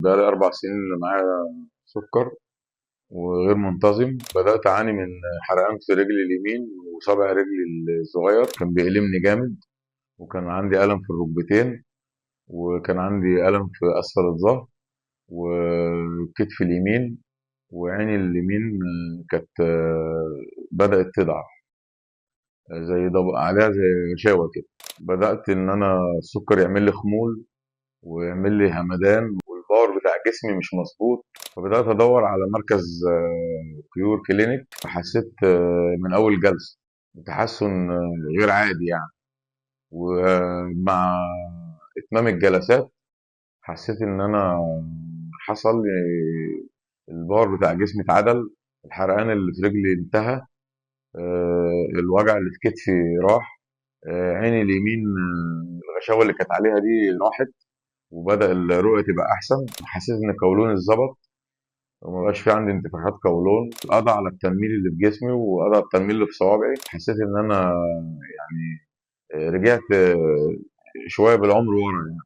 بقالي 4 سنين اللي معايا سكر وغير منتظم. بدأت أعاني من حرقان في رجلي اليمين وصابع رجلي الصغير، كان بيألمني جامد، وكان عندي ألم في الركبتين، وكان عندي ألم في أسفل الظهر وكتفي اليمين، وعيني اليمين كانت بدأت تضعف، زي عليها زي غشاوة كده. بدأت إن أنا السكر يعمل لي خمول ويعمل لي همدان، والباور بتاع جسمي مش مظبوط. فبدأت أدور على مركز كيور كلينيك، فحسيت من أول جلسة تحسن غير عادي يعني. ومع إتمام الجلسات حسيت إن أنا حصل لي الباور بتاع جسمي اتعدل، الحرقان اللي في رجلي انتهى، الوجع اللي في كتفي راح، عيني اليمين الغشاوة اللي كانت عليها دي راحت، وبدأ الرؤية تبقى أحسن. حسيت إن قولوني اتظبط وما بقاش في عندي انتفاخات قولون، قضى على التنميل اللي في جسمي وقضى على التنميل اللي في صوابعي. حسيت إن أنا يعني رجعت شوية بالعمر ورا يعني.